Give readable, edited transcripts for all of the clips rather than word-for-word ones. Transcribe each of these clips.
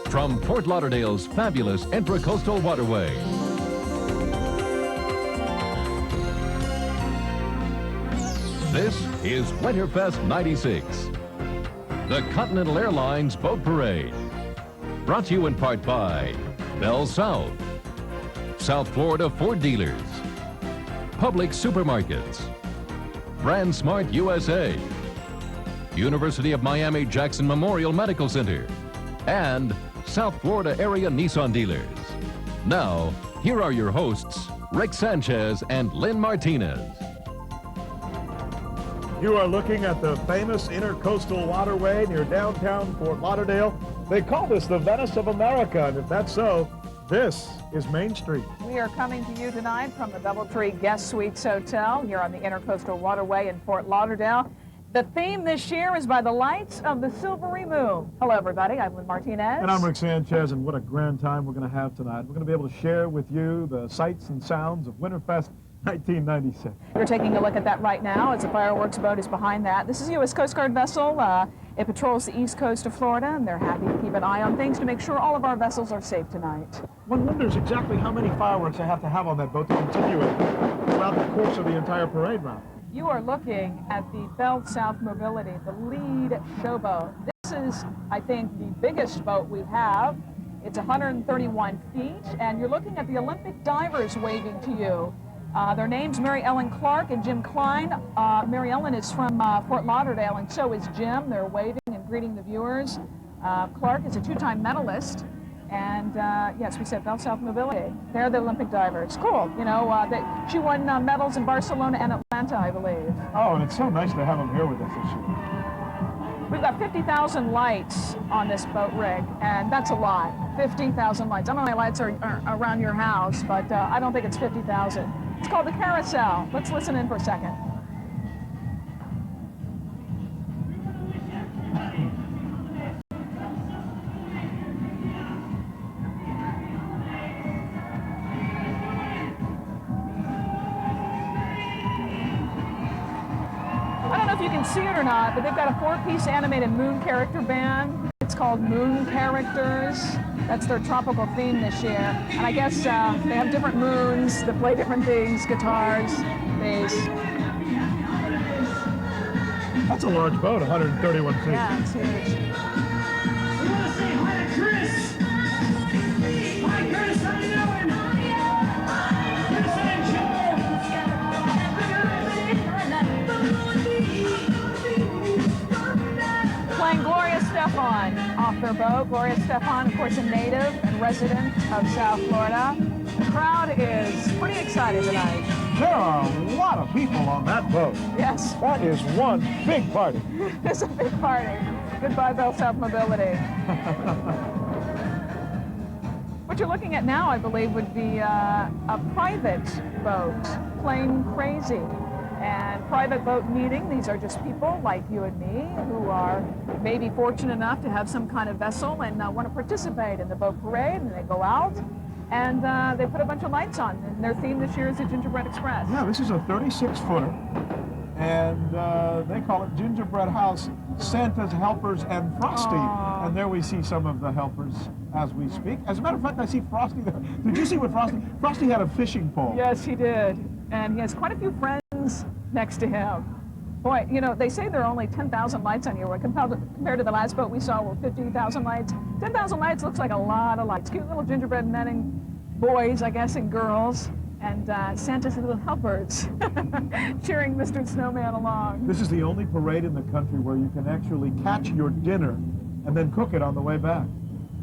from Fort Lauderdale's fabulous Intracoastal Waterway. This is Winterfest 96, the Continental Airlines Boat Parade. Brought to you in part by Bell South, South Florida Ford Dealers, Public Supermarkets, Brand Smart USA, University of Miami-Jackson Memorial Medical Center, and South Florida Area Nissan Dealers. Now, here are your hosts, Rick Sanchez and Lynn Martinez. You are looking at the famous Intercoastal Waterway near downtown Fort Lauderdale. They call this the Venice of America, and if that's so, this is Main Street. We are coming to you tonight from the DoubleTree Guest Suites Hotel here on the Intercoastal Waterway in Fort Lauderdale. The theme this year is by the lights of the silvery moon. Hello, everybody. I'm Lynn Martinez. And I'm Rick Sanchez, and what a grand time we're going to have tonight. We're going to be able to share with you the sights and sounds of Winterfest 1996. You're taking a look at that right now as the fireworks boat is behind that. This is a U.S. Coast Guard vessel. It patrols the east coast of Florida, and they're happy to keep an eye on things to make sure all of our vessels are safe tonight. One wonders exactly how many fireworks they have to have on that boat to continue it throughout the course of the entire parade route. You are looking at the Bell South Mobility, the lead showboat. This is, I think, the biggest boat we have. It's 131 feet, and you're looking at the Olympic divers waving to you. Their names, Mary Ellen Clark and Jim Klein. Mary Ellen is from Fort Lauderdale, and so is Jim. They're waving and greeting the viewers. Clark is a two-time medalist, and yes, we said Bell South Mobility. They're the Olympic divers. Cool. You know, she won medals in Barcelona and Atlanta, I believe. Oh, and it's so nice to have them here with us this year. We've got 50,000 lights on this boat rig, and that's a lot. 50,000 lights. I don't know how many lights are around your house, but I don't think it's 50,000. It's called the Carousel. Let's listen in for a second. I don't know if you can see it or not, but they've got a 4-piece animated moon character band. It's called Moon Characters. That's their tropical theme this year. And I guess they have different moons that play different things, guitars, bass. That's a large boat, 131 feet. Yeah, it's huge. We want to say hi to Chris. Hi, Chris, how you doing? Chris and Joe. Playing Gloria Stefan off their boat. Gloria Stefan, of course, a native and resident of South Florida. The crowd is pretty excited tonight. There are a lot of people on that boat. Yes. That is one big party. It's a big party. Goodbye, Bell South Mobility. What you're looking at now, I believe, would be a private boat, Plane Crazy. And private boat meeting, these are just people like you and me who are maybe fortunate enough to have some kind of vessel and want to participate in the boat parade, and they go out and they put a bunch of lights on. And their theme this year is the Gingerbread Express. Yeah, this is a 36-footer, and they call it Gingerbread House, Santa's Helpers, and Frosty. Aww. And there we see some of the helpers as we speak. As a matter of fact, I see Frosty there. Did you see what Frosty had a fishing pole? Yes, he did. And he has quite a few friends next to him. Boy, you know, they say there are only 10,000 lights on here. Compared to the last boat we saw, were 15,000 lights. 10,000 lights looks like a lot of lights. Cute little gingerbread men and boys, I guess, and girls. And Santa's little helpers cheering Mr. Snowman along. This is the only parade in the country where you can actually catch your dinner and then cook it on the way back.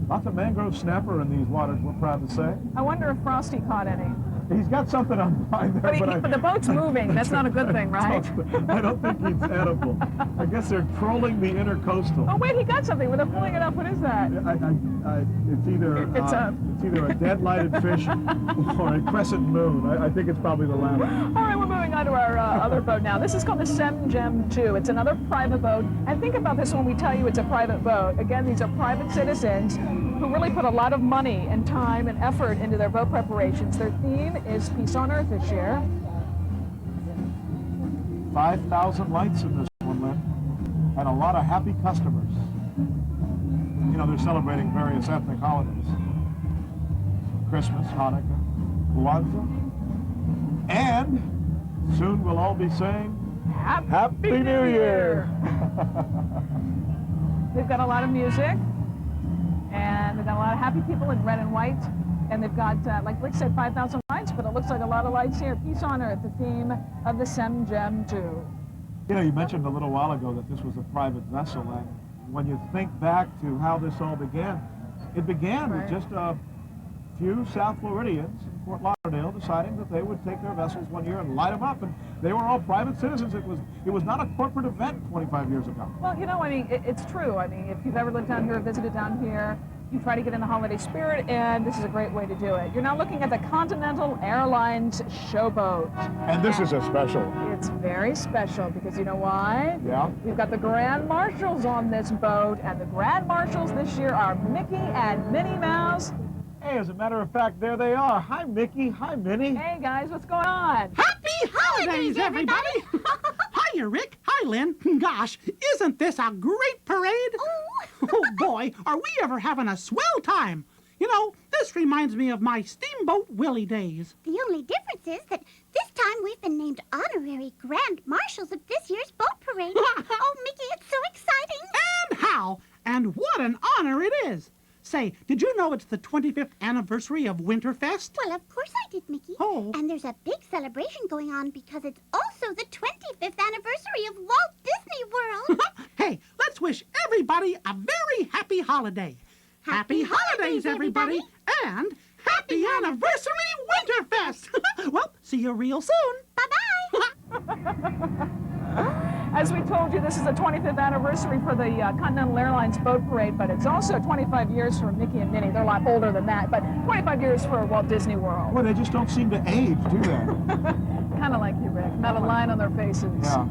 Lots of mangrove snapper in these waters, we're proud to say. I wonder if Frosty caught any. He's got something on mine there, but the boat's moving. That's not a good thing, right? I don't think he's edible. I guess they're trolling the intercoastal. Oh, wait, he got something. When they're pulling it up, what is that? It's either a dead lighted fish or a crescent moon. I think it's probably the latter. All right, we're moving on to our other boat now. This is called the Sem Gem 2. It's another private boat. And think about this when we tell you it's a private boat. Again, these are private citizens who really put a lot of money and time and effort into their boat preparations. Their theme is Peace on Earth this year. 5,000 lights in this one, Lynn, and a lot of happy customers. You know, they're celebrating various ethnic holidays. Christmas, Hanukkah, Kwanzaa. And soon we'll all be saying, Happy New Year! They've got a lot of music, and they've got a lot of happy people in red and white, and they've got, like Rick said, 5,000 lights, but it looks like a lot of lights here. Peace on Earth, the theme of the Sem Gem 2. You know, you mentioned a little while ago that this was a private vessel, and when you think back to how this all began, it began with just a few South Floridians in Fort Lauderdale deciding that they would take their vessels one year and light them up, and they were all private citizens. It was not a corporate event 25 years ago. Well, you know, I mean, it's true. I mean, if you've ever lived down here or visited down here, you try to get in the holiday spirit, and this is a great way to do it. You're now looking at the Continental Airlines Showboat. And this is a special. It's very special because you know why? Yeah. We've got the Grand Marshals on this boat, and the Grand Marshals this year are Mickey and Minnie Mouse. Hey, as a matter of fact, there they are. Hi, Mickey. Hi, Minnie. Hey, guys, what's going on? Happy holidays, everybody! Hiya, Rick. Hi, Lynn. Gosh, isn't this a great parade? Oh, boy, are we ever having a swell time. You know, this reminds me of my Steamboat Willie days. The only difference is that this time we've been named honorary Grand Marshals of this year's boat parade. Oh, Mickey, it's so exciting. And how? And what an honor it is. Say, did you know it's the 25th anniversary of Winterfest? Well, of course I did, Mickey. Oh. And there's a big celebration going on because it's also the 25th anniversary of Walt Disney World. Hey, let's wish everybody a very happy holiday. Happy holidays, everybody, and happy anniversary Winterfest! Well, see you real soon. Bye-bye. As we told you, this is the 25th anniversary for the Continental Airlines Boat Parade, but it's also 25 years for Mickey and Minnie. They're a lot older than that, but 25 years for Walt Disney World. Well, they just don't seem to age, do they? Kind of like you, Rick. Not a line on their faces. Yeah.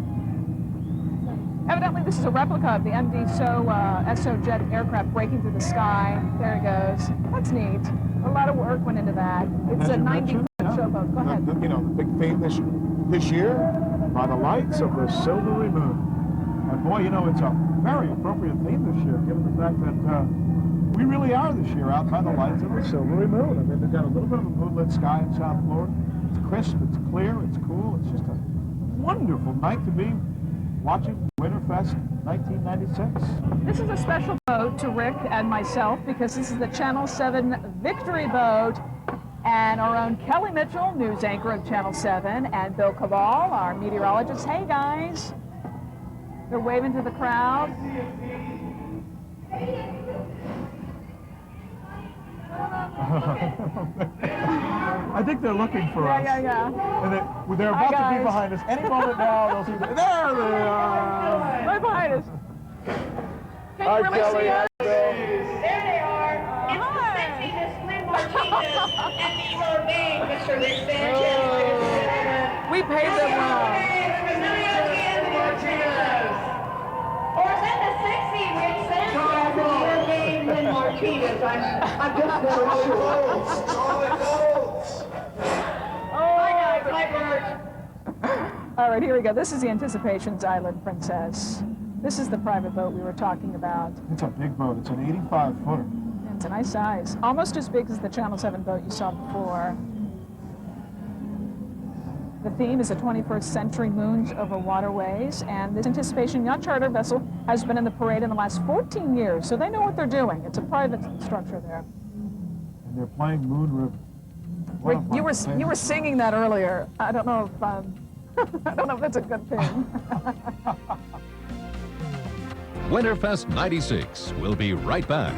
Evidently, this is a replica of the MD SO jet aircraft breaking through the sky. There it goes. That's neat. A lot of work went into that. It's a 90-foot showboat. Go ahead. You know, the big theme this year, by the lights of the silvery moon. And boy, you know, it's a very appropriate theme this year, given the fact that we really are this year out by the lights of the silvery moon. I mean, they've got a little bit of a moonlit sky in South Florida. It's crisp, it's clear, it's cool. It's just a wonderful night to be watching Winterfest 1996. This is a special boat to Rick and myself because this is the Channel 7 Victory boat. And our own Kelly Mitchell, news anchor of Channel 7, and Bill Cabal, our meteorologist. Hey, guys. They're waving to the crowd. I think they're looking for us. Yeah. And they're about to be behind us. Any moment now, they'll see them. There they are. Right behind us. Can Hi, you really Kelly. see us? There they are. It's the sexy Miss Lynn Martinez and the urbane Mr. Rick Sanchez. We paid them well. Lynn Martinez. Or is that the sexy Rick Sanchez and the urbane Lynn Martinez? I'm just never sure. Hi guys, hi Bert. All right, here we go. This is the Anticipations Island Princess. This is the private boat we were talking about. It's a big boat. It's an 85-footer. It's a nice size. Almost as big as the Channel 7 boat you saw before. The theme is the 21st century moons over waterways, and this Anticipation yacht charter vessel has been in the parade in the last 14 years, so they know what they're doing. It's a private structure there. And they're playing Moon River. Rick, you were singing that earlier. I don't know if I don't know if that's a good thing. Winterfest 96. We'll be right back.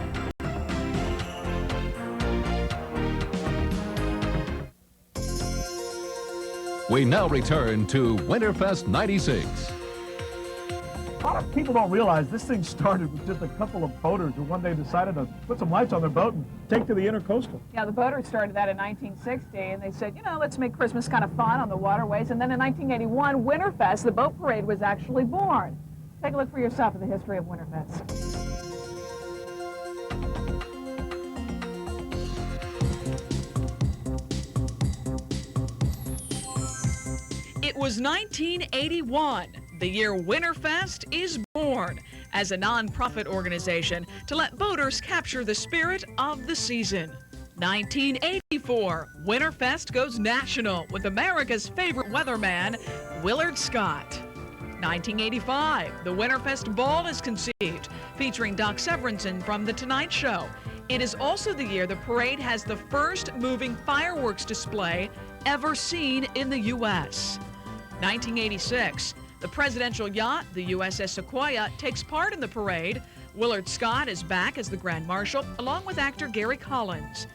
We now return to Winterfest 96. A lot of people don't realize this thing started with just a couple of boaters who one day decided to put some lights on their boat and take to the intercoastal. Yeah, the boaters started that in 1960, and they said, you know, let's make Christmas kind of fun on the waterways. And then in 1981, Winterfest, the boat parade, was actually born. Take a look for yourself at the history of Winterfest. It was 1981, the year Winterfest is born, as a non-profit organization to let boaters capture the spirit of the season. 1984, Winterfest goes national with America's favorite weatherman, Willard Scott. 1985, the Winterfest Ball is conceived, featuring Doc Severinsen from The Tonight Show. It is also the year the parade has the first moving fireworks display ever seen in the U.S. 1986, the presidential yacht, the USS Sequoia, takes part in the parade. Willard Scott is back as the Grand Marshal, along with actor Gary Collins.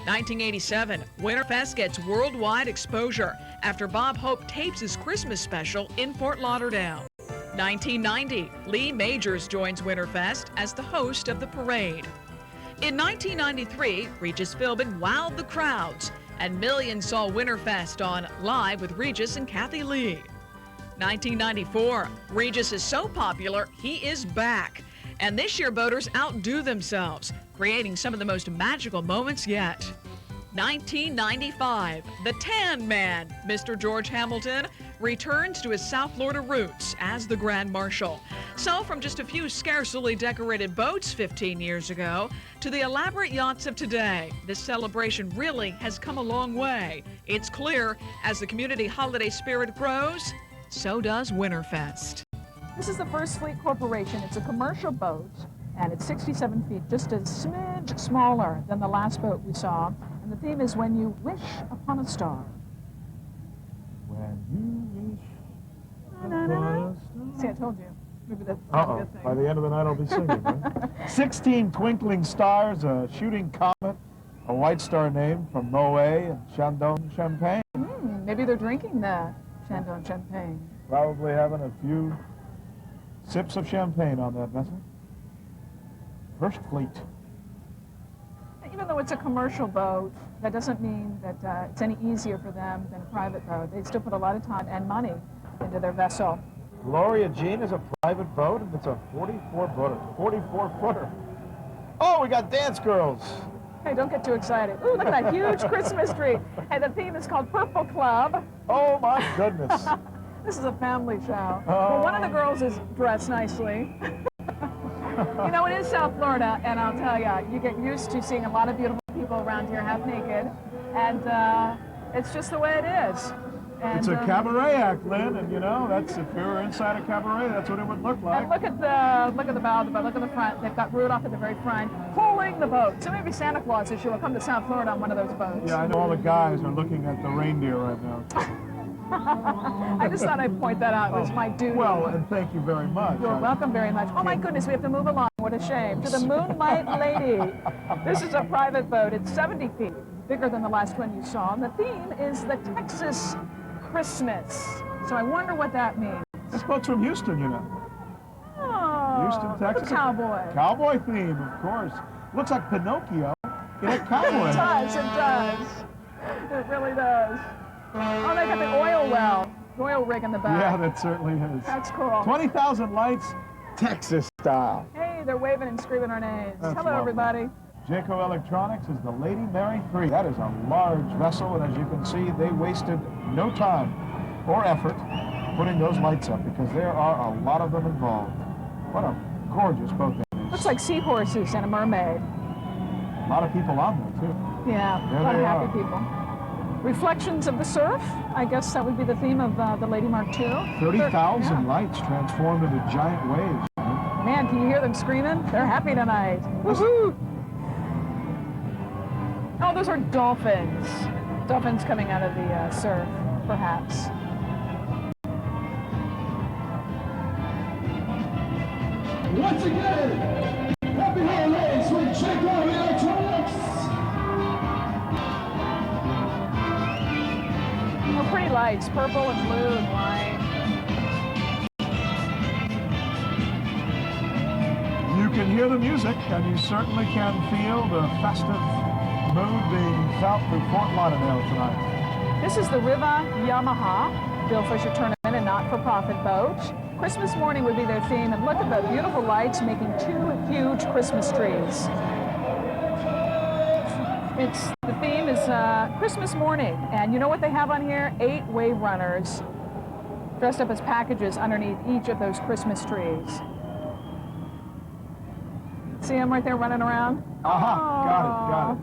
1987, Winterfest gets worldwide exposure after Bob Hope tapes his Christmas special in Fort Lauderdale. 1990, Lee Majors joins Winterfest as the host of the parade. In 1993, Regis Philbin wowed the crowds, and millions saw Winterfest on Live with Regis and Kathy Lee. 1994, Regis is so popular, he is back. And this year, boaters outdo themselves, creating some of the most magical moments yet. 1995, the Tan Man, Mr. George Hamilton, returns to his South Florida roots as the Grand Marshal. So from just a few scarcely decorated boats 15 years ago to the elaborate yachts of today, this celebration really has come a long way. It's clear as the community holiday spirit grows, so does Winterfest. This is the First Fleet Corporation. It's a commercial boat, and it's 67 feet, just a smidge smaller than the last boat we saw. And the theme is When You Wish Upon a Star. When you wish Na, na, na. upon a star. See, I told you. Maybe that's Uh-oh. a good thing. By the end of the night, I'll be singing, right? 16 twinkling stars, a shooting comet, a White Star name from Moet and Chandon Champagne. Maybe they're drinking the Chandon Champagne. Probably having a few sips of champagne on that vessel. First Fleet. Even though it's a commercial boat, that doesn't mean that it's any easier for them than a private boat. They still put a lot of time and money into their vessel. Gloria Jean is a private boat, and it's a 44-footer. Oh, we got dance girls. Hey, don't get too excited. Ooh, look at that huge Christmas tree. Hey, the theme is called Purple Club. Oh, my goodness. This is a family show. Well, one of the girls is dressed nicely. You know, it is South Florida, and I'll tell you, you get used to seeing a lot of beautiful people around here half naked, and it's just the way it is. And, It's a cabaret act, Lynn, and you know, that's if we were inside a cabaret, that's what it would look like. And look at the bow of the boat, look at the front. They've got Rudolph at the very front, pulling the boat. So maybe Santa Claus this year will come to South Florida on one of those boats. Yeah, I know all the guys are looking at the reindeer right now. I just thought I'd point that out. It was my duty. Well, and thank you very much. You're welcome very much. Oh my goodness, we have to move along. What a shame. To the Moonlight Lady. This is a private boat. It's 70 feet, bigger than the last one you saw. And the theme is the Texas Christmas. So I wonder what that means. This boat's from Houston, you know. Oh, Houston, Texas. The cowboy. Cowboy theme, of course. Looks like Pinocchio in a cowboy. It does, it does. It really does. Oh, they got the oil well, the oil rig in the back. Yeah, that certainly is. That's cool. 20,000 lights, Texas style. Hey, they're waving and screaming our names. That's Hello, lovely. everybody. Jayco Electronics is the Lady Mary 3. That is a large vessel, and as you can see, they wasted no time or effort putting those lights up because there are a lot of them involved. What a gorgeous boat that is. Looks like seahorses and a mermaid. A lot of people on there, too. Yeah, There a lot they of happy are. people. Reflections of the surf. I guess that would be the theme of the Lady Mark II. 30,000 Yeah. lights transformed into giant waves. Man, can you hear them screaming? They're happy tonight. Woohoo! Oh, those are dolphins. Dolphins coming out of the surf, perhaps. Once again, happy holidays with Jayco Electronics. Oh, pretty lights, purple and blue and white. You can hear the music, and you certainly can feel the festive mood being felt through Fort Lauderdale tonight. This is the Riva Yamaha Bill Fisher Tournament, a not-for-profit boat. Christmas morning would be their theme, and look at the beautiful lights making two huge Christmas trees. The theme is Christmas morning, and you know what they have on here? 8 wave runners dressed up as packages underneath each of those Christmas trees. See them right there running around? Aha, got it.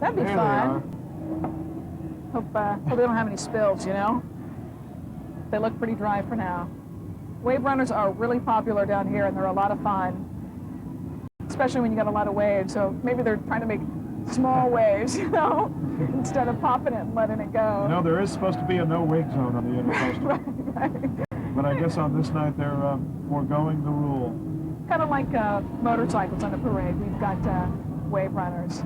That'd be There fun. Hope they don't have any spills, you know? They look pretty dry for now. Wave runners are really popular down here, and they're a lot of fun, especially when you got a lot of waves. So maybe they're trying to make small waves, you know, instead of popping it and letting it go. You know, there is supposed to be a no-wake zone on the Intercoastal. Right. But I guess on this night they're foregoing the rule. Kind of like motorcycles on the parade. We've got wave runners.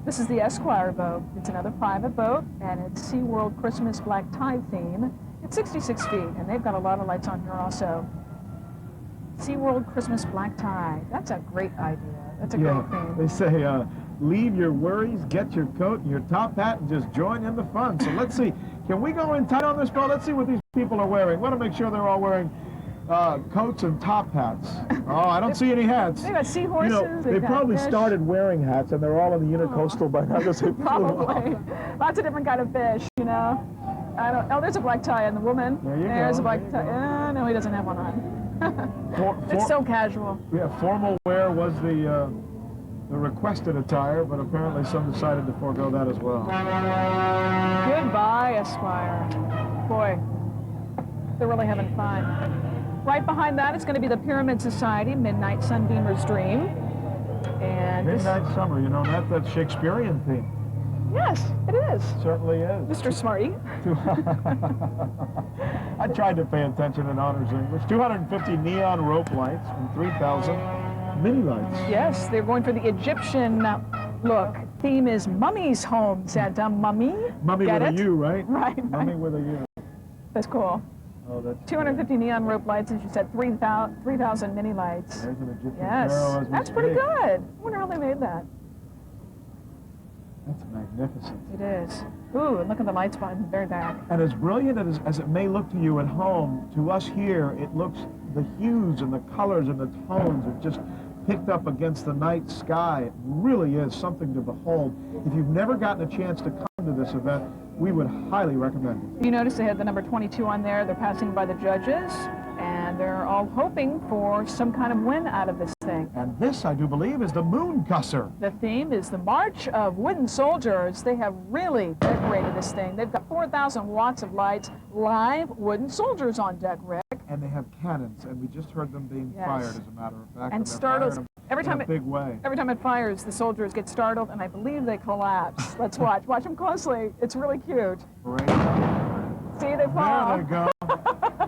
This is the Esquire boat. It's another private boat, and it's SeaWorld Christmas Black Tie theme. It's 66 feet, and they've got a lot of lights on here also. SeaWorld Christmas Black Tie. That's a great idea. That's a great theme. They say, leave your worries, get your coat and your top hat, and just join in the fun. So let's see. Can we go in tight on this boat? Let's see what these people are wearing. Want to make sure they're all wearing coats and top hats. Oh, I don't see any hats. They got seahorses. You know, they probably started wearing hats, and they're all in the Intercoastal by now. Probably. Lots of different kind of fish, you know. I don't. Oh, there's a black tie on the woman. There's a black tie. No, he doesn't have one on. It's so casual. Yeah, formal wear was the requested attire, but apparently some decided to forego that as well. Goodbye, Esquire. Boy, they're really having fun. Right behind that is going to be the Pyramid Society, Midnight Sunbeamer's Dream. And Midnight Summer, you know, that's that Shakespearean theme. Yes, it is. Certainly is. Mr. Smarty. I tried to pay attention in honors English. 250 neon rope lights and 3,000 mini lights. Yes, they're going for the Egyptian look. Theme is Mummy's Home, Santa. Mummy. Mummy Get with it? a U, right? Right. Mummy with a U. That's cool. Oh, that's 250 neon rope lights, as you said, 3,000 mini lights. There's an Egyptian Yes, pharaoh as we that's pretty speak. good. I wonder how they made that. That's magnificent. It is. Ooh, and look at the lights behind the very back. And as brilliant as it may look to you at home, to us here, it looks, the hues and the colors and the tones are just picked up against the night sky. It really is something to behold. If you've never gotten a chance to come to this event, we would highly recommend it. You notice they had the number 22 on there. They're passing by the judges, and they're all hoping for some kind of win out of this thing. And this, I do believe, is the Moon Cusser. The theme is the March of Wooden Soldiers. They have really decorated this thing. They've got 4,000 watts of lights, live wooden soldiers on deck, Rick. And they have cannons, and we just heard them being fired, as a matter of fact. And they're startles. firing them Every time in a big way. Every time it fires, the soldiers get startled, and I believe they collapse. Let's watch. Watch them closely. It's really cute. Great. See, they fall. There they go.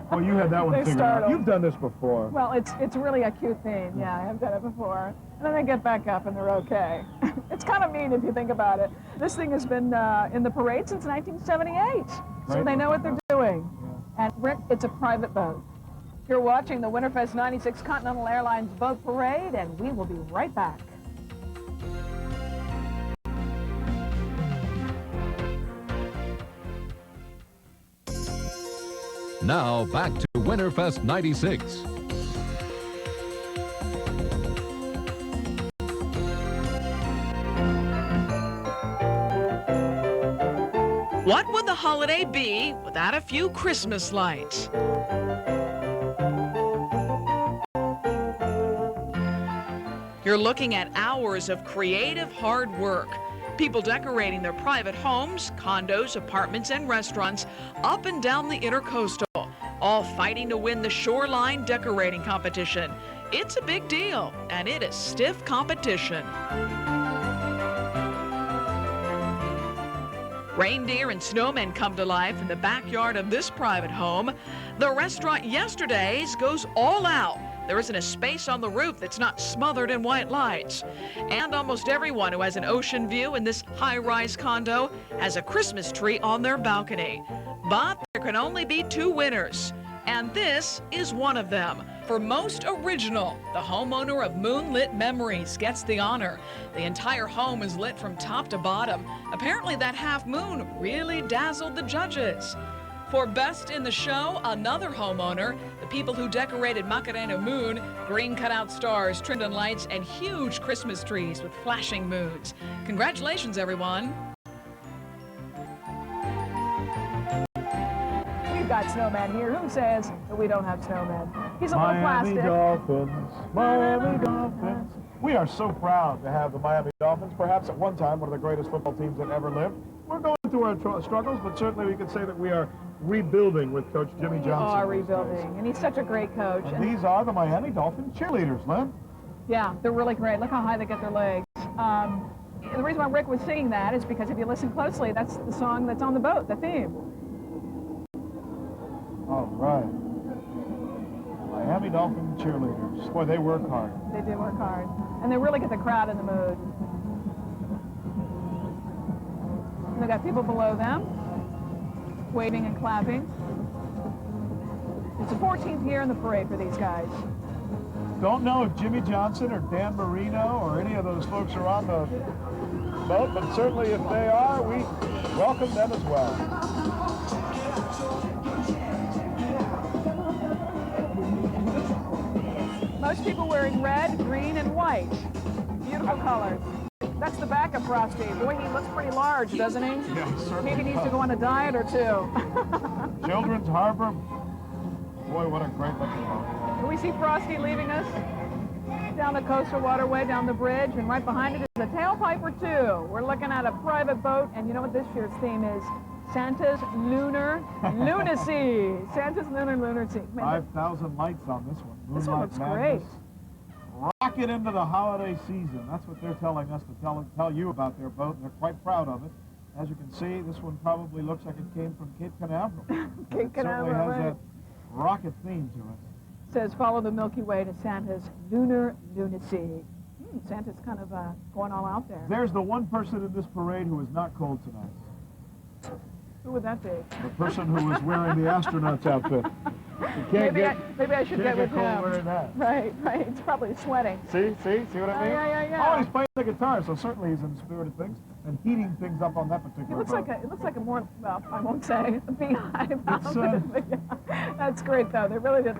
Well, you had that one They figured out. startled. You've done this before. Well, it's really a cute theme. Yeah, I have done it before. And then they get back up, and they're okay. It's kind of mean if you think about it. This thing has been in the parade since 1978, so Right. they know what they're doing. And Rick, it's a private boat. You're watching the Winterfest 96 Continental Airlines Boat Parade, and we will be right back. Now back to Winterfest 96. What would the holiday be without a few Christmas lights? You're looking at hours of creative hard work. People decorating their private homes, condos, apartments, and restaurants up and down the Intercoastal, all fighting to win the Shoreline Decorating Competition. It's a big deal, and it is stiff competition. Reindeer and snowmen come to life in the backyard of this private home. The restaurant Yesterday's goes all out. There isn't a space on the roof that's not smothered in white lights. And almost everyone who has an ocean view in this high-rise condo has a Christmas tree on their balcony. But there can only be two winners, and this is one of them. For most original, the homeowner of Moonlit Memories gets the honor. The entire home is lit from top to bottom. Apparently that half moon really dazzled the judges. For Best in the Show, another homeowner, the people who decorated Macarena Moon, green cutout stars, trimmed in lights, and huge Christmas trees with flashing moons. Congratulations, everyone. We've got snowman here. Who says that we don't have snowmen? He's a little Miami plastic. Dolphins, Miami Dolphins. We are so proud to have the Miami Dolphins, perhaps at one time one of the greatest football teams that ever lived. We're going through our struggles, but certainly we can say that we are rebuilding with Coach Jimmy Johnson. We are rebuilding, and he's such a great coach. And these are the Miami Dolphins cheerleaders, Lynn. Yeah, they're really great. Look how high they get their legs. The reason why Rick was singing that is because if you listen closely, that's the song that's on the boat, the theme. All right. Miami Dolphin cheerleaders. Boy, they work hard. They do work hard. And they really get the crowd in the mood. And they got people below them, waving and clapping. It's the 14th year in the parade for these guys. Don't know if Jimmy Johnson or Dan Marino or any of those folks are on the boat, but certainly if they are, we welcome them as well. Most people wearing red, green, and white. Beautiful colors. That's the back of Frosty. Boy, he looks pretty large, doesn't he? Yeah, he certainly Maybe needs to does. go on a diet or two. Children's Harbor. Boy, what a great looking boat. We see Frosty leaving us down the coastal waterway, down the bridge, and right behind it is a tailpipe or two. We're looking at a private boat, and you know what this year's theme is? Santa's Lunar Lunacy. Santa's Lunar Lunacy. 5,000 lights on this one. This one Moonlight looks Madness. great. Rocket into the holiday season. That's what they're telling us to tell you about their boat, and they're quite proud of it. As you can see, this one probably looks like it came from Cape Canaveral. Cape It certainly Canaveral, has right. that rocket theme to it. Says follow the Milky Way to Santa's Lunar Lunacy. Santa's kind of going all out there. There's the one person in this parade who is not cold tonight. Who would that be? The person who was wearing the astronaut's outfit. You can't Maybe I should can't get with cold him. wearing that. Right. He's probably sweating. See what I mean? Yeah. Oh, he's playing the guitar, so certainly he's in the spirit of things and heating things up on that particular boat. It looks like a more, well, I won't say a beehive. It's, But yeah, that's great though. They really did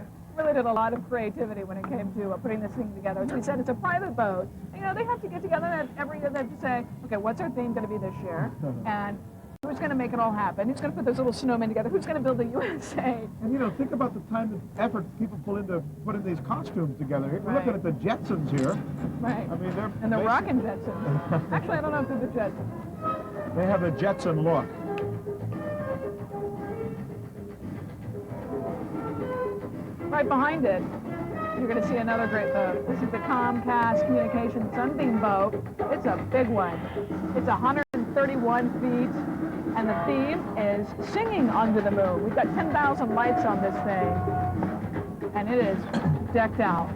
a lot of creativity when it came to putting this thing together. As we said, it's a private boat. You know, they have to get together every year to say, okay, what's our theme going to be this year? And who's going to make it all happen? Who's going to put those little snowmen together? Who's going to build the USA? And you know, think about the time and effort people put into putting these costumes together. You're looking at the Jetsons here. Right. I mean, they're And the rockin' Jetsons. Actually, I don't know if they're the Jetsons. They have the Jetson look. Right behind it, you're going to see another great boat. This is the Comcast Communications Sunbeam boat. It's a big one. It's 131 feet, and the theme is Singing Under the Moon. We've got 10,000 lights on this thing, and it is decked out.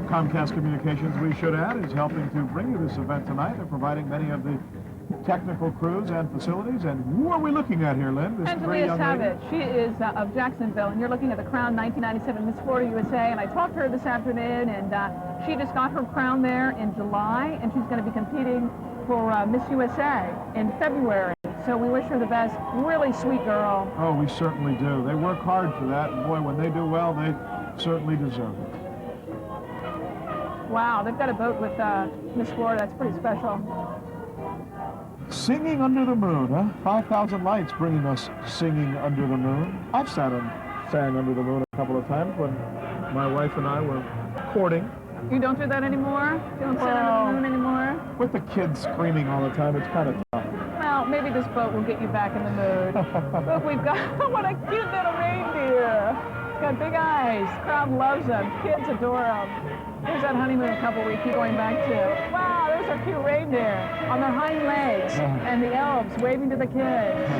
Comcast Communications, we should add, is helping to bring you this event tonight. They're providing many of the technical crews and facilities. And who are we looking at here, Lynn? This very Angelia young lady? Savage. She is of Jacksonville, and you're looking at the Crown 1997 Miss Florida USA. And I talked to her this afternoon, and she just got her crown there in July, and she's going to be competing for Miss USA in February. So we wish her the best. Really sweet girl. Oh, we certainly do. They work hard for that, and boy, when they do well, they certainly deserve it. Wow, they've got a boat with Miss Florida. That's pretty special. Singing Under the Moon, huh? 5,000 lights bringing us Singing Under the Moon. I've sang Under the Moon a couple of times when my wife and I were courting. You don't do that anymore? You don't sit under the moon anymore? With the kids screaming all the time, it's kind of tough. Well, maybe this boat will get you back in the mood. Look, we've got, what a cute little reindeer. It's got big eyes. Crowd loves them. Kids adore them. There's that honeymoon couple we keep going back to. Wow, there's our cute reindeer on their hind legs, and the elves waving to the kids.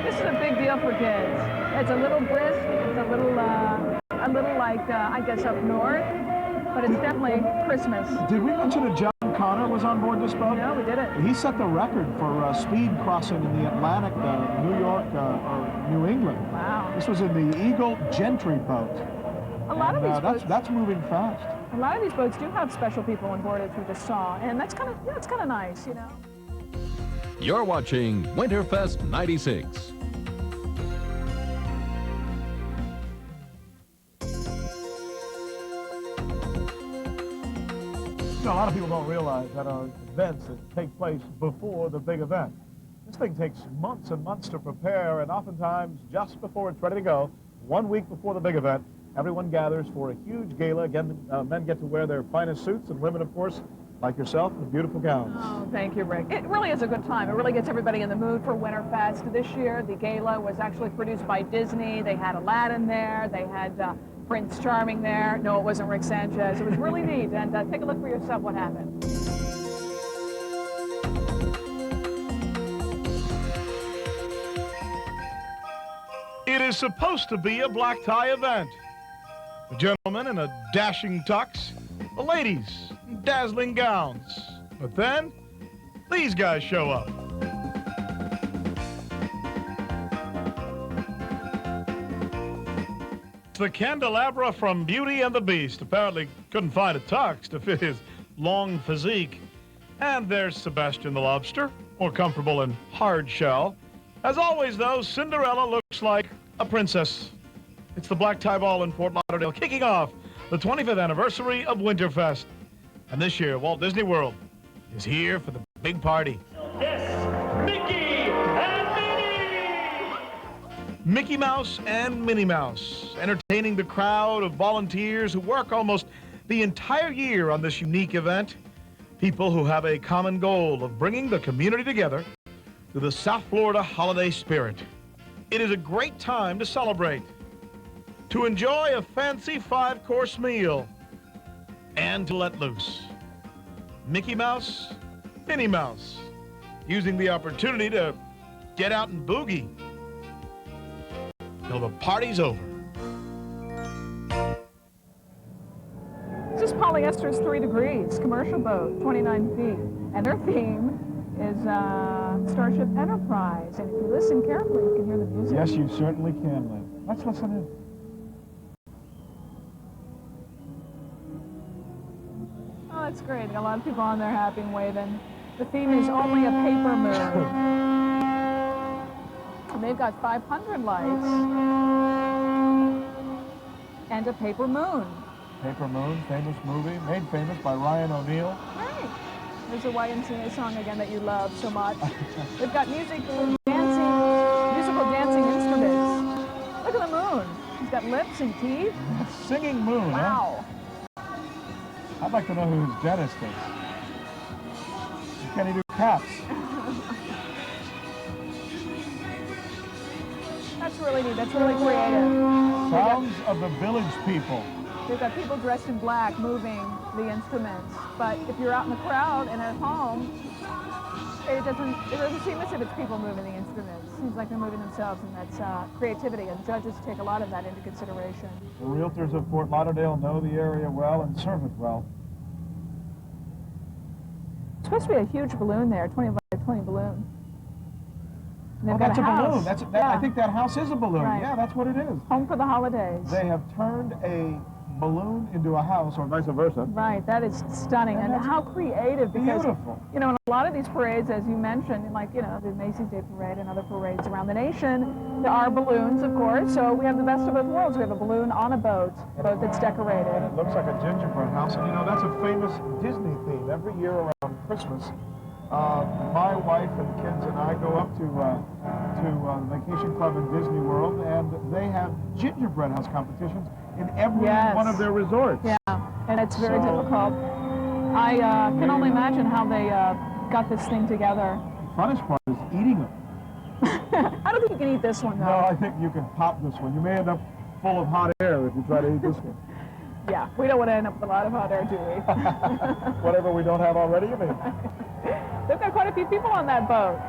This is a big deal for kids. It's a little brisk. It's a little like, I guess, up north, but it's definitely Christmas. Did we mention that John Connor was on board this boat? No, we didn't. He set the record for speed crossing in the Atlantic, New York, or New England. Wow. This was in the Eagle Gentry boat. A lot of these boats. That's moving fast. A lot of these boats do have special people on board, as we just saw, and that's kind of nice, you know. You're watching Winterfest 96. You know, a lot of people don't realize that are events that take place before the big event. This thing takes months and months to prepare, and oftentimes just before it's ready to go, 1 week before the big event, everyone gathers for a huge gala. Again, men get to wear their finest suits, and women, of course, like yourself, in beautiful gowns. Oh, thank you, Rick. It really is a good time. It really gets everybody in the mood for Winterfest. This year, the gala was actually produced by Disney. They had Aladdin there. They had Prince Charming there. No, it wasn't Rick Sanchez. It was really neat. And take a look for yourself what happened. It is supposed to be a black tie event. The gentlemen in a dashing tux, the ladies in dazzling gowns. But then, these guys show up. The candelabra from Beauty and the Beast apparently couldn't find a tux to fit his long physique. And there's Sebastian the Lobster, more comfortable in hard shell. As always, though, Cinderella looks like a princess. It's the Black Tie Ball in Fort Lauderdale, kicking off the 25th anniversary of Winterfest. And this year, Walt Disney World is here for the big party. Yes, Mickey and Minnie! Mickey Mouse and Minnie Mouse, entertaining the crowd of volunteers who work almost the entire year on this unique event. People who have a common goal of bringing the community together through the South Florida holiday spirit. It is a great time to celebrate, to enjoy a fancy 5-course meal, and to let loose. Mickey Mouse, Minnie Mouse, using the opportunity to get out and boogie till the party's over. This is Polyester's 3 Degrees, commercial boat, 29 feet. And their theme is Starship Enterprise. And if you listen carefully, you can hear the music. Yes, you certainly can, Lynn. Let's listen in. Oh, that's great. Got a lot of people on there happy and waving. The theme is Only a Paper Moon. And they've got 500 lights and a paper moon. Paper Moon, famous movie, made famous by Ryan O'Neal. Right. There's a YMCA song again that you love so much. They've got musical dancing instruments. Look at the moon. She's got lips and teeth. Singing moon, Wow. huh? I'd like to know who his dentist is. Can he do caps? That's really neat. That's really creative. Sounds of the Village People. They've got people dressed in black moving the instruments. But if you're out in the crowd and at home, it doesn't seem as if it's people moving the instruments. It seems like they're moving themselves, and that's creativity. And judges take a lot of that into consideration. The realtors of Fort Lauderdale know the area well and serve it well. It's supposed to be a huge balloon there, 20 by 20 balloon. And they've Oh, got that's a house. balloon. Yeah. I think that house is a balloon. Right. Yeah, that's what it is. Home for the holidays. They have turned a balloon into a house, or vice versa. Right, that is stunning, and how creative, because, Beautiful. you know, in a lot of these parades, as you mentioned, like, you know, the Macy's Day Parade and other parades around the nation, there are balloons, of course, so we have the best of both worlds. We have a balloon on a boat that's decorated. And it looks like a gingerbread house, and you know, that's a famous Disney theme. Every year around Christmas, my wife and kids and I go up to the Vacation Club in Disney World, and they have gingerbread house competitions in every one of their resorts. Yeah, and it's very difficult. I can only imagine how they got this thing together. The funnest part is eating them. I don't think you can eat this one, though. No, I think you can pop this one. You may end up full of hot air if you try to eat this one. Yeah, we don't want to end up with a lot of hot air, do we? Whatever we don't have already, you mean. They've got quite a few people on that boat.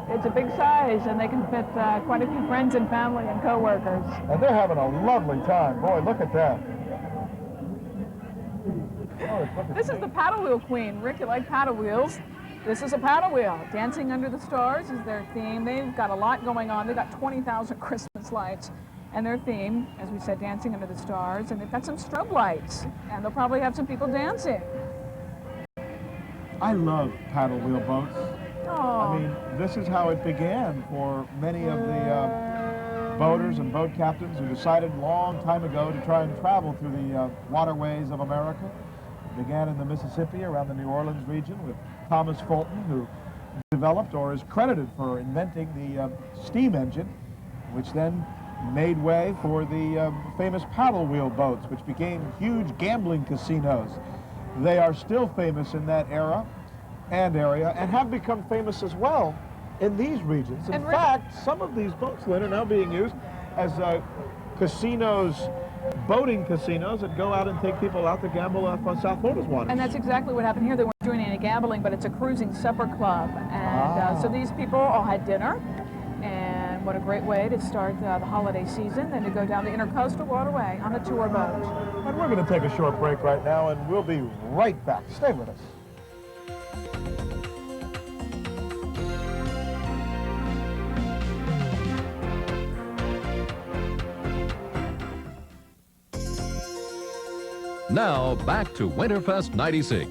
It's a big size, and they can fit quite a few friends and family and co-workers. And they're having a lovely time. Boy, look at that. This is the paddle wheel queen. Rick, you like paddle wheels? This is a paddle wheel. Dancing Under the Stars is their theme. They've got a lot going on. They've got 20,000 Christmas lights. And their theme, as we said, Dancing Under the Stars. And they've got some strobe lights. And they'll probably have some people dancing. I love paddle wheel boats. Oh. I mean, this is how it began for many of the boaters and boat captains who decided a long time ago to try and travel through the waterways of America. It began in the Mississippi around the New Orleans region with Thomas Fulton, who developed or is credited for inventing the steam engine, which then made way for the famous paddle wheel boats, which became huge gambling casinos. They are still famous in that era and area, and have become famous as well in these regions. In fact, some of these boats, Lynn, are now being used as casinos, boating casinos that go out and take people out to gamble off on South Florida's waters. And that's exactly what happened here. They weren't doing any gambling, but it's a cruising supper club. And so these people all had dinner. And what a great way to start the holiday season than to go down the Intercoastal Waterway on a tour boat. And we're going to take a short break right now, and we'll be right back. Stay with us. Now, back to Winterfest 96.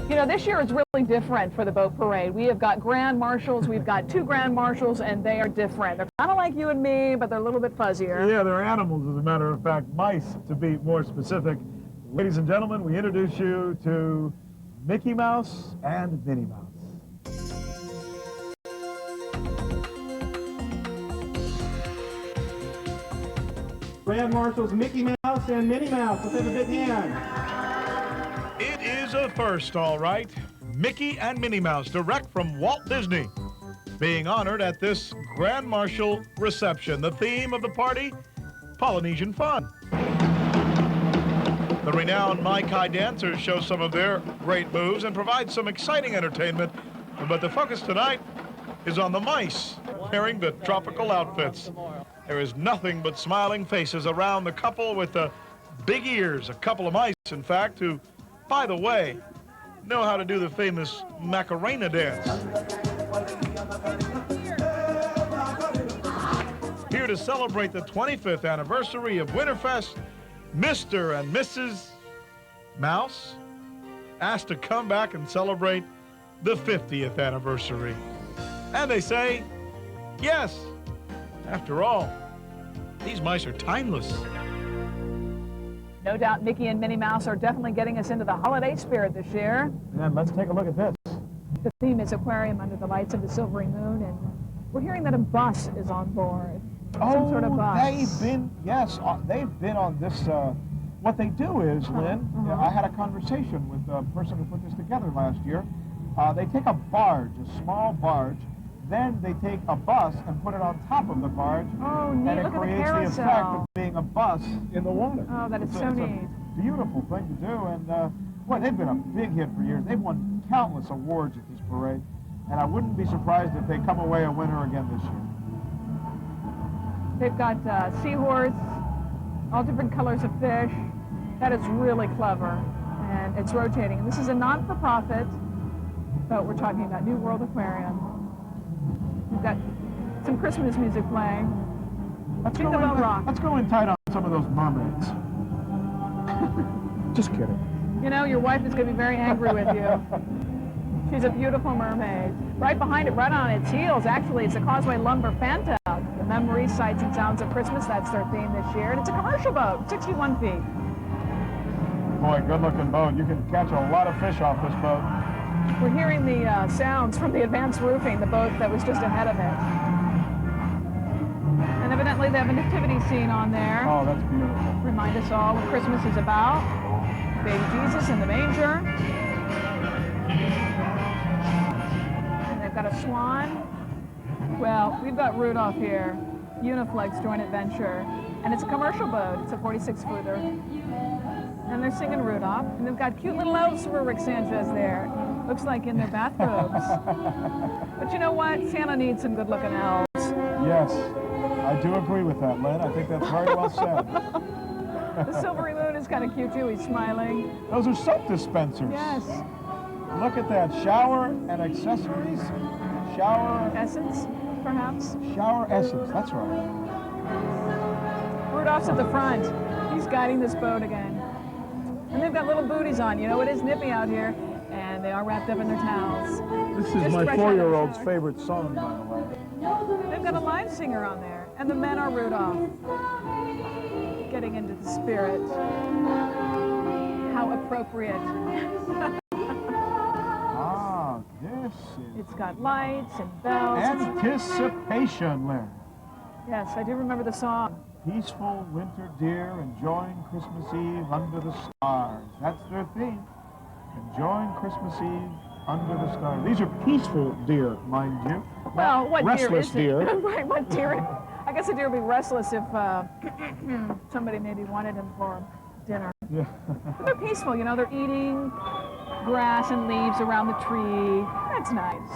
You know, this year is really different for the boat parade. We have got grand marshals. We've got 2 grand marshals, and they are different. They're kind of like you and me, but they're a little bit fuzzier. Yeah, they're animals, as a matter of fact, mice, to be more specific. Ladies and gentlemen, we introduce you to Mickey Mouse and Minnie Mouse. Grand Marshals Mickey Mouse and Minnie Mouse. Let's have a big hand. It is a first, all right. Mickey and Minnie Mouse, direct from Walt Disney, being honored at this Grand Marshal reception. The theme of the party, Polynesian fun. The renowned Mai Kai dancers show some of their great moves and provide some exciting entertainment. But the focus tonight is on the mice wearing the tropical outfits. There is nothing but smiling faces around the couple with the big ears. A couple of mice, in fact, who, by the way, know how to do the famous Macarena dance. Here to celebrate the 25th anniversary of Winterfest, Mr. and Mrs. Mouse asked to come back and celebrate the 50th anniversary. And they say, yes. After all, these mice are timeless. No doubt Mickey and Minnie Mouse are definitely getting us into the holiday spirit this year. And let's take a look at this. The theme is Aquarium Under the Lights of the Silvery Moon, and we're hearing that a bus is on board. Some sort of bus. They've been on this. What they do is, Lynn, I had a conversation with the person who put this together last year. They take a barge, a small barge, then they take a bus and put it on top of the barge. Oh, neat. And it Look at the creates the carousel. effect of being a bus in the water. Oh, that is so it's neat. A beautiful thing to do. And, boy, they've been a big hit for years. They've won countless awards at this parade. And I wouldn't be surprised if they come away a winner again this year. They've got seahorse, all different colors of fish. That is really clever. And it's rotating. And this is a non-for-profit boat. We're talking about New World Aquarium. We've got some Christmas music playing. Let's go in tight on some of those mermaids. Just kidding. You know, your wife is going to be very angry with you. She's a beautiful mermaid. Right behind it, right on its heels, actually, it's a Causeway Lumber Phantom. The memories, sights, and sounds of Christmas, that's their theme this year. And it's a commercial boat, 61 feet. Boy, good-looking boat. You can catch a lot of fish off this boat. We're hearing the sounds from the advanced roofing, the boat that was just ahead of it. And evidently they have a nativity scene on there. Oh, that's beautiful. Remind us all what Christmas is about. Baby Jesus in the manger. And they've got a swan. Well, we've got Rudolph here. Uniflex Joint Adventure. And it's a commercial boat. It's a 46-footer. And they're singing Rudolph. And they've got cute little elves for Rick Sanchez there. Looks like in their bathrobes. But you know what? Santa needs some good-looking elves. Yes, I do agree with that, Lynn. I think that's very well said. The Silvery Moon is kind of cute, too. He's smiling. Those are soap dispensers. Yes. Look at that. Shower and accessories. Shower... Essence, perhaps? Shower essence. That's right. Rudolph's at the front. He's guiding this boat again. And they've got little booties on. You know, it is nippy out here. And they are wrapped up in their towels. This is my 4-year-old's favorite song, by the way. They've got a live singer on there. And the men are Rudolph. Getting into the spirit. How appropriate. Ah, this is... It's got lights and bells. Anticipation, Lynn. Yes, I do remember the song. Peaceful winter deer enjoying Christmas Eve under the stars. That's their theme. Enjoying Christmas Eve under the stars. These are peaceful deer, mind you. Well, what restless deer is deer. it? Right, what deer? I guess a deer would be restless if somebody maybe wanted him for dinner. Yeah. But they're peaceful, you know, they're eating grass and leaves around the tree. That's nice.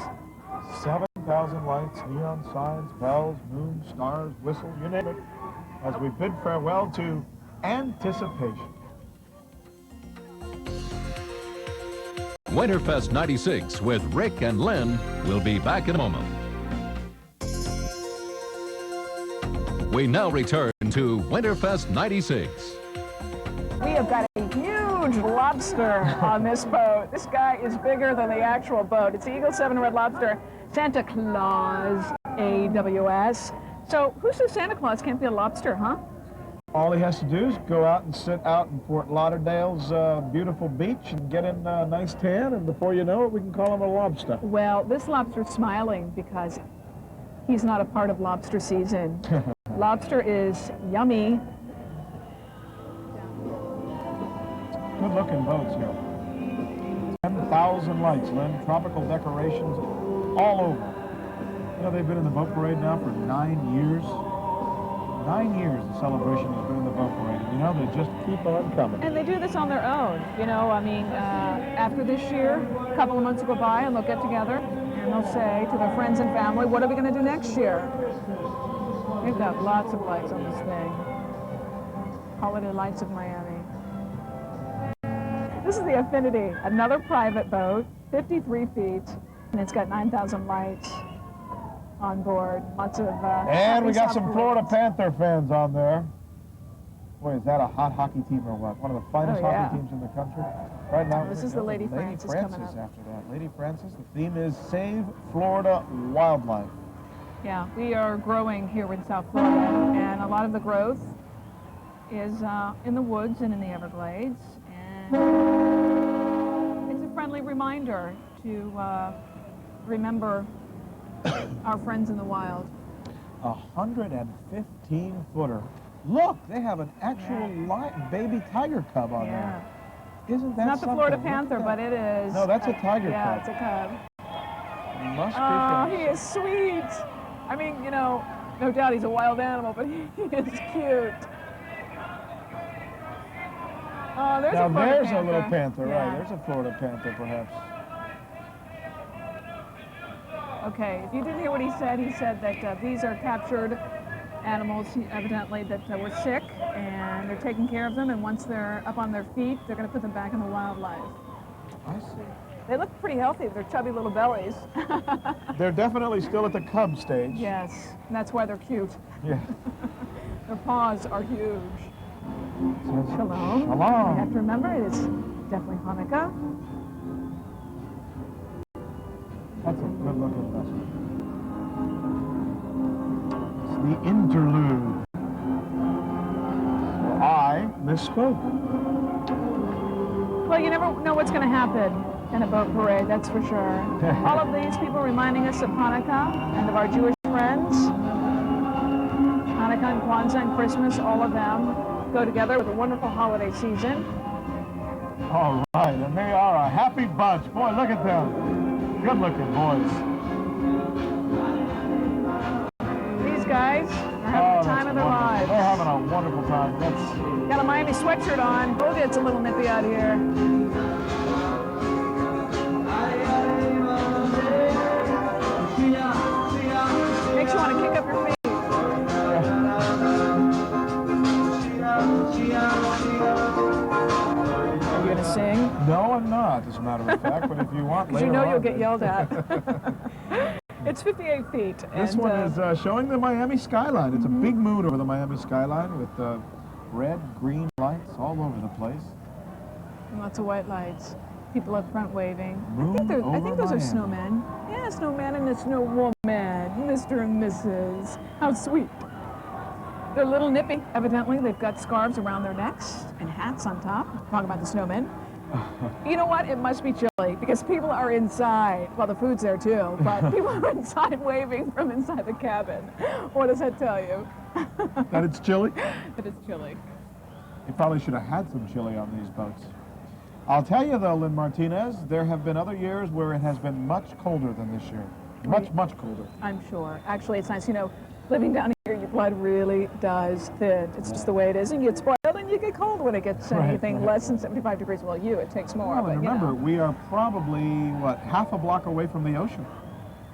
7,000 lights, neon signs, bells, moon, stars, whistles, you name it, as we bid farewell to anticipation. Winterfest 96 with Rick and Lynn will be back in a moment. We now return to Winterfest 96. We have got a huge lobster on this boat. This guy is bigger than the actual boat. It's the Eagle 7 Red Lobster Santa Claus AWS. So who says Santa Claus can't be a lobster, huh? All he has to do is go out and sit out in Fort Lauderdale's beautiful beach and get in a nice tan, and before you know it, we can call him a lobster. Well, this lobster's smiling because he's not a part of lobster season. Lobster is yummy. Good-looking boats here. 10,000 lights, Lynn. Tropical decorations all over. You know, they've been in the boat parade now for 9 years. 9 years the celebration has been in the boat parade. And, you know, they just keep on coming. And they do this on their own. You know, I mean, after this year, a couple of months will go by and they'll get together and they'll say to their friends and family, what are we going to do next year? We've got lots of lights on this thing. Holiday Lights of Miami. This is the Affinity, another private boat, 53 feet, and it's got 9,000 lights on board. Lots of and we got some Florida Panther fans on there. Boy, is that a hot hockey team or what? One of the finest hockey teams in the country. Right now, this is the Lady Francis coming up. After that, Lady Francis. The theme is Save Florida Wildlife. Yeah, we are growing here in South Florida, and a lot of the growth is in the woods and in the Everglades. And it's a friendly reminder to remember our friends in the wild. 115-footer. Look, they have an actual baby tiger cub on there. Isn't that not the Florida Panther, but it is. No, that's a tiger cub. Yeah, it's a cub. Must be. Oh, he is sweet. I mean, you know, no doubt he's a wild animal, but he is cute. Oh, there's now a Florida there's panther. A little panther, Yeah. right? There's a Florida panther, perhaps. Okay, if you didn't hear what he said that these are captured animals, evidently, that were sick, and they're taking care of them, and once they're up on their feet, they're going to put them back in the wildlife. I see. They look pretty healthy with their chubby little bellies. They're definitely still at the cub stage. Yes, and that's why they're cute. Yeah. Their paws are huge. Shalom. Shalom. You have to remember, it's definitely Hanukkah. That's a good-looking vessel. It's the interlude. Well, I misspoke. Well, you never know what's going to happen in a boat parade, that's for sure. All of these people reminding us of Hanukkah and of our Jewish friends. Hanukkah and Kwanzaa and Christmas, all of them go together with a wonderful holiday season. All right, and they are a happy bunch. Boy, look at them. Good-looking boys. These guys are having the time of their lives. They're having a wonderful time. Got a Miami sweatshirt on. Oh, it's a little nippy out here. Makes you want to kick up your feet. Are you going to sing? No, I'm not, as a matter of fact, but if you want later You know you'll on, get yelled at. It's 58 feet. This and, one is showing the Miami skyline. It's a big moon over the Miami skyline with red, green lights all over the place. And lots of white lights. People up front waving. Moon I think those are Miami. snowmen. Yeah, snowman and a snow woman. Mr. and Mrs. How sweet. They're a little nippy, evidently. They've got scarves around their necks and hats on top. Talking about the snowmen. You know what? It must be chilly because people are inside. Well, the food's there too, but people are inside waving from inside the cabin. What does that tell you? That it's chilly? It is chilly. You probably should have had some chili on these boats. I'll tell you though, Lynn Martinez, there have been other years where it has been much colder than this year. Much, much colder. I'm sure. Actually, it's nice. You know, living down here, your blood really does thin. It's just the way it is. And you get spoiled and you get cold when it gets anything less than 75 degrees. Well, it takes more. Well, but, and remember, we are probably, what, half a block away from the ocean.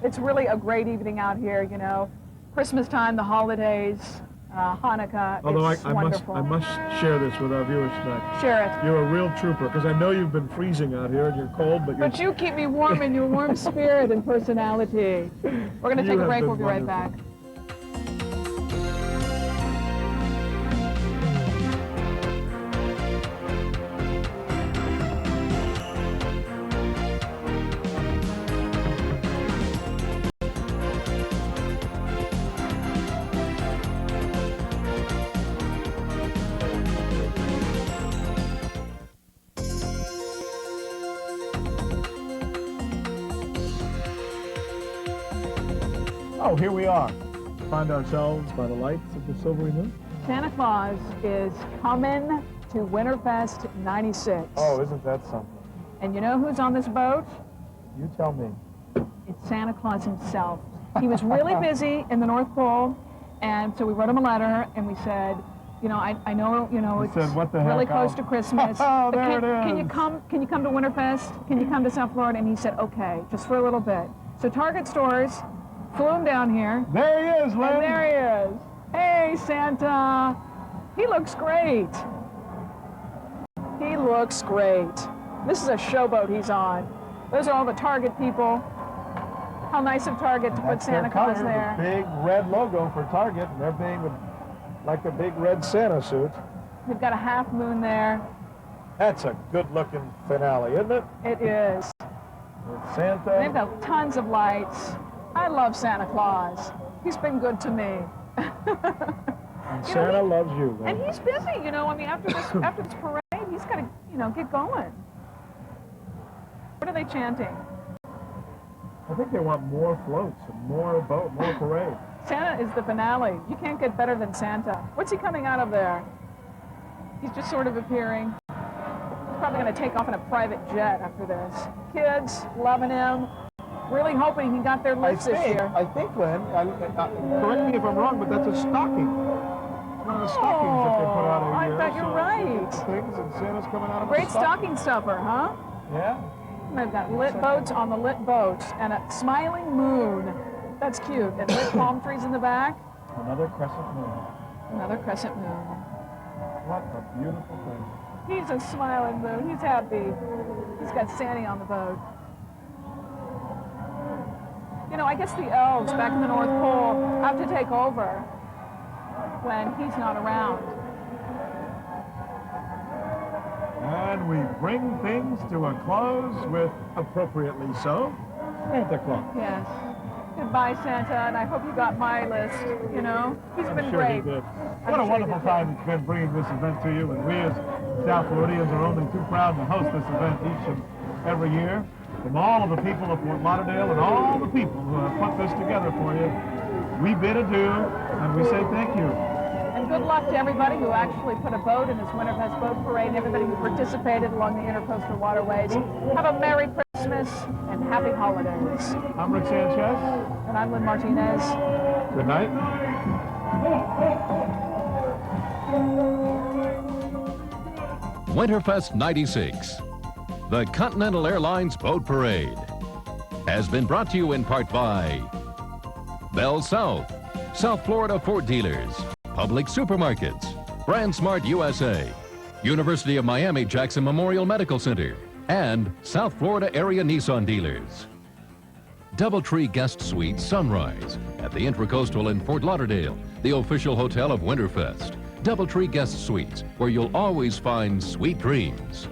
It's really a great evening out here, you know. Christmas time, the holidays, Hanukkah. Although it's wonderful. I must share this with our viewers tonight. Share it. You're a real trooper, because I know you've been freezing out here and you're cold, but you keep me warm in your warm spirit and personality. We're going to take a break. We'll be right back. Oh, here we are. Find ourselves by the lights of the silvery moon. Santa Claus is coming to Winterfest 96. Oh, isn't that something? And you know who's on this boat? You tell me. It's Santa Claus himself. He was really busy in the North Pole, and so we wrote him a letter, and we said, you know, I know, you know, it's said, what the really heck, close to Christmas. Oh, but there it is. Can you come to Winterfest? Can you come to South Florida? And he said, okay, just for a little bit. So Target stores flew him down here. There he is, Lynn. And there he is. Hey, Santa. He looks great. He looks great. This is a showboat he's on. Those are all the Target people. How nice of Target to put Santa Claus there. The big red logo for Target, and they're being like a big red Santa suit. We've got a half moon there. That's a good-looking finale, isn't it? It is. With Santa. They've got tons of lights. I love Santa Claus. He's been good to me. And Santa loves you. And he's busy, you know. I mean, after this parade, he's got to, you know, get going. What are they chanting? I think they want more floats and more boat, more parade. Santa is the finale. You can't get better than Santa. What's he coming out of there? He's just sort of appearing. He's probably going to take off in a private jet after this. Kids loving him. Really hoping he got their lifts this year. I think, Lynn, correct me if I'm wrong, but that's a stocking. One of the stockings that they put out every year. I bet you're right. Things and Santa's coming out of Great a stocking stuffer, huh? Yeah. They've got lit boats on the lit boats and a smiling moon. That's cute. And lit palm trees in the back. Another crescent moon. Another crescent moon. What a beautiful thing. He's a smiling moon. He's happy. He's got Sandy on the boat. You know, I guess the elves back in the North Pole have to take over when he's not around. And we bring things to a close with, appropriately so, Santa Claus. Yes. Goodbye, Santa, and I hope you got my list, you know. He's been Sure great. he did. What a wonderful time it's been bringing this event to you, and we as South Floridians are only too proud to host this event each and every year. From all of the people of Fort Lauderdale and all the people who have put this together for you, we bid adieu, and we say thank you. And good luck to everybody who actually put a boat in this Winterfest boat parade and everybody who participated along the intercoastal waterways. Have a Merry Christmas and Happy Holidays. I'm Rick Sanchez. And I'm Lynn Martinez. Good night. Winterfest 96, the Continental Airlines Boat Parade, has been brought to you in part by Bell South, South Florida Ford Dealers, Public Supermarkets, Brand Smart USA, University of Miami Jackson Memorial Medical Center, and South Florida Area Nissan Dealers. Doubletree Guest Suite Sunrise at the Intracoastal in Fort Lauderdale, the official hotel of Winterfest. Doubletree Guest Suites, where you'll always find sweet dreams.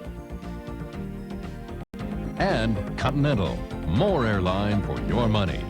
And Continental, more airline for your money.